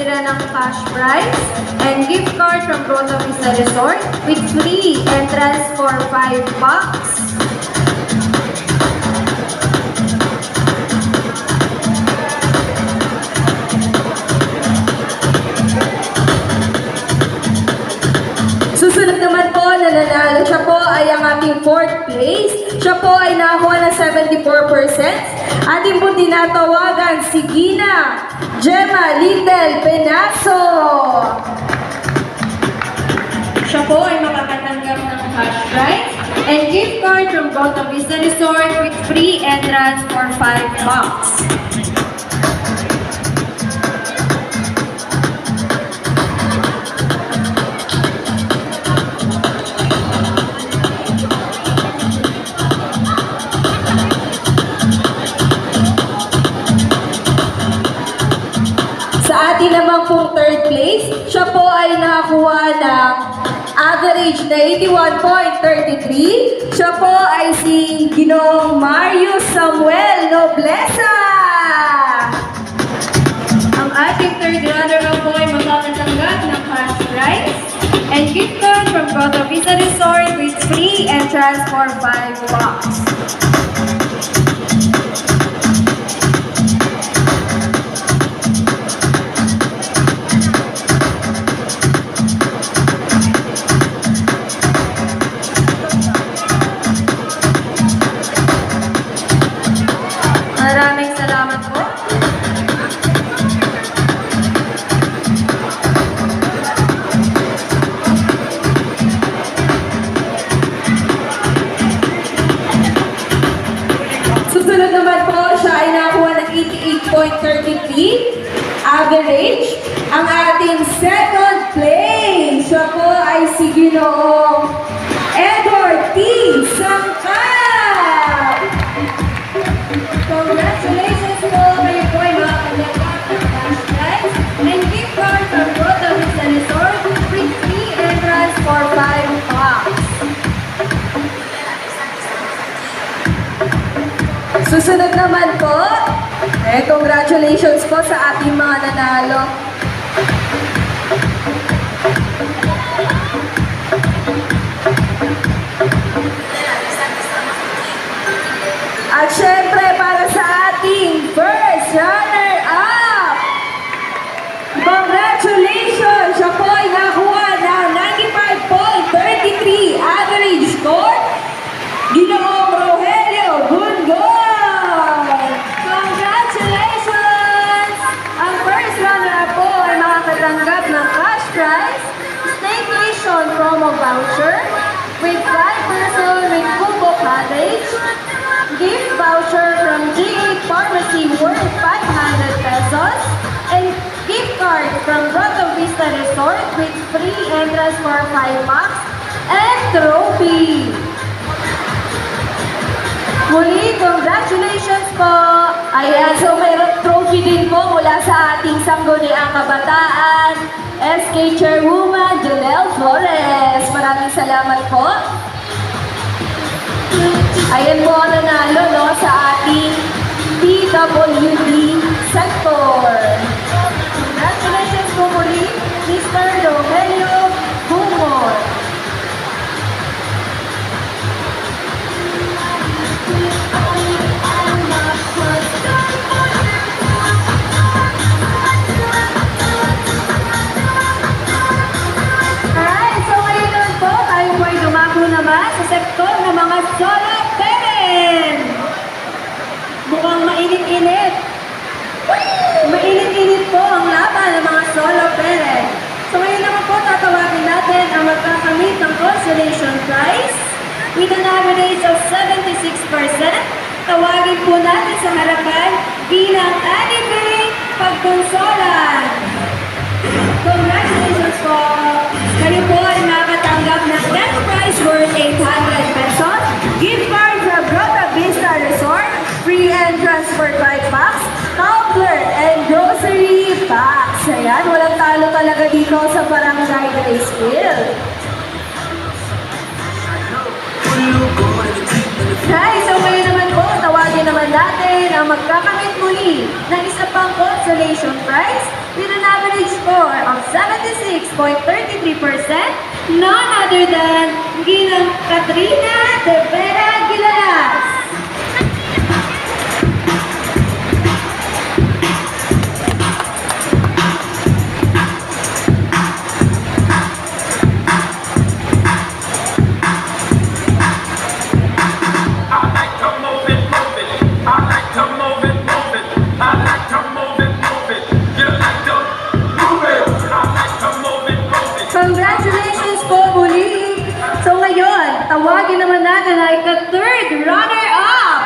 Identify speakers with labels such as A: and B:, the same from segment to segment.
A: sila ng cash prize and gift card from Grotto Vista Resort with free entrance for 5 bucks. Susunod naman po na nanalo, siya po ay ang ating 4th place. Siya po ay nakakuha ng 74%. Ating po tinatawagan si Gina Gemma Little Penaso. Siya po ay makakatanggap ng cash prize and gift card from Grotto Vista Resort with free entrance for 5 bucks. Sa atin naman pong 3rd place, siya po ay nakakuha ng average na 81.33. Siya po ay si Ginoong Marius Samuel Noblesa. Ang ating 3rd runner po ay magkakatanggap ng cash prize and gift card from Grotto Vista Resort with free entrance for 5 bucks. Maraming salamat po. Susunod naman po, siya ay nakakuha ng 88.33 average. Ang ating 2nd place, siya po ay si Ginoong Edward T. Sangkap. Congratulations po! Kayo po ay makakalagap ng cash prize and gift card from Grotto Vista Resort with free entrance for 5 bucks. Susunod naman po, congratulations po sa ating mga nanalo. At syempre, para sa ating first runner-up, congratulations! Siya po ay nakuha ng 95.33 average score, Ginoong Rogelio Bungon! Congratulations! Ang first runner-up po ay makakatanggap ng cash prize, staycation promo voucher, with 5-person with Kubo Cottage, gift voucher from GA Pharmacy worth 500 pesos, and gift card from Grotto Vista Resort with free entrance for 5 bucks, and trophy. Muli, congratulations po! Ayan, so mayroon trophy din po mula sa ating Sangguniang Kabataan, SK Chairwoman Jonelle Flores. Maraming salamat po. Ayan po ang nanalo no, sa ating PWD sector. Congratulations po muli, Mr. Rogelio Bungon. Alright, so ngayon naman po, tayo po ay dumako naman sa sektor ng mga solo parent. Mukhang mainit-init. Mainit-init po ang laban ng mga solo parent. So ngayon naman po, tatawagin natin ang magkakamit ng consolation prize with an average of 76%. Tawagin po natin sa harapan bilang Annie Pagkonsolan. Congratulations po! Kayo po ay makatanggap ng cash prize worth 800 pesos, gift card from Grotto Vista Resort, free entrance for 5 bucks, tumbler and grocery packs. Ayan, walang talo talaga dito sa Barangay Gracefield. Hi, so ngayon naman po, tawagin naman natin ang magkakamit muli ng isa pang consolation prize with an average score of 76.33%, none other than Ginang Katrina de Vera Gilalas. Congratulations po muli! So ngayon, tawagin naman natin ay ka-third runner-up!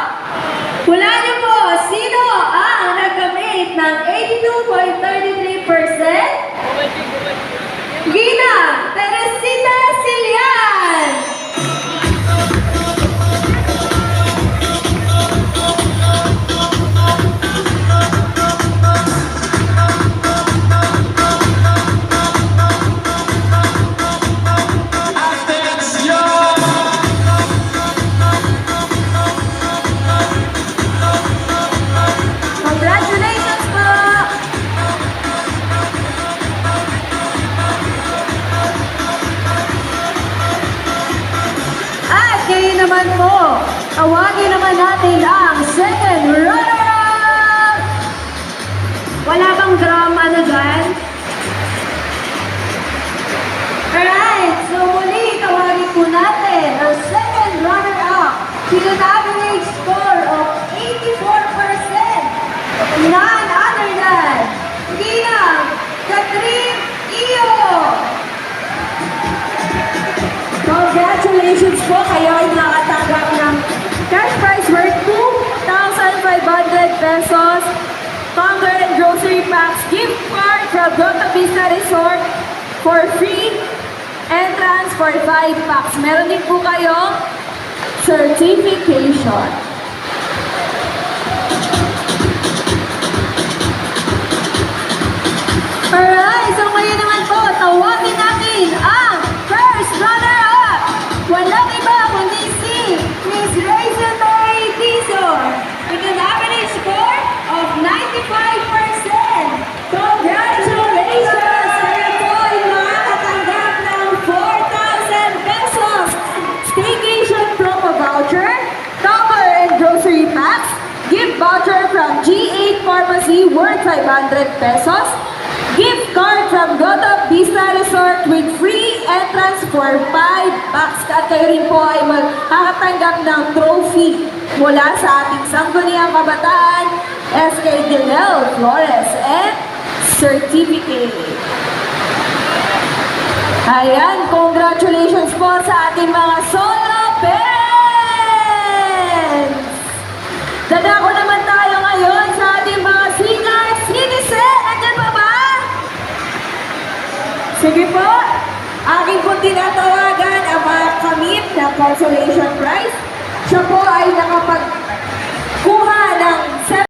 A: Hulaan niyo po, sino ang nagkamit ng 82.33%? Ginang Teresita Silian! Congratulations po! At ngayon naman po, tawagin naman natin ang second runner-up! Wala bang drum ano dyan? Alright, so muli tawagin po natin ang second runner-up with an average score of 84%. None other than Ginang Catherine Iyo. Congratulations po, kayo ay nakatanggap ng cash prize worth 2,500 pesos, Tumbler and Grocery Packs gift card from Grotto Vista Resort for free entrance for 5 packs. Meron din po kayong certification. Alright, so ngayon naman po, tawagin natin ang first runner-up. Walang iba kundi si Miss Rachel May Dizon with an average score of 95%. Congratulations! Kayo po ay makakatanggap ng 4,000 pesos staycation promo voucher, Tumbler and Grocery Packs, gift voucher from G8 Pharmacy worth 500 pesos, gift card from Grotto Vista Resort with free entrance for 5 packs. At kayo rin po ay makakatanggap ng trophy mula sa ating Sangguniang Kabataan, SK Dilel Flores, and certificate. Ayan, congratulations po sa ating mga solo parents! Dadako naman tayo ngayon sa ating mga senior citizen. Nandiyan pa ba? Sige po, aking po tinatawagan ang mga kamit ng consolation prize. Siya po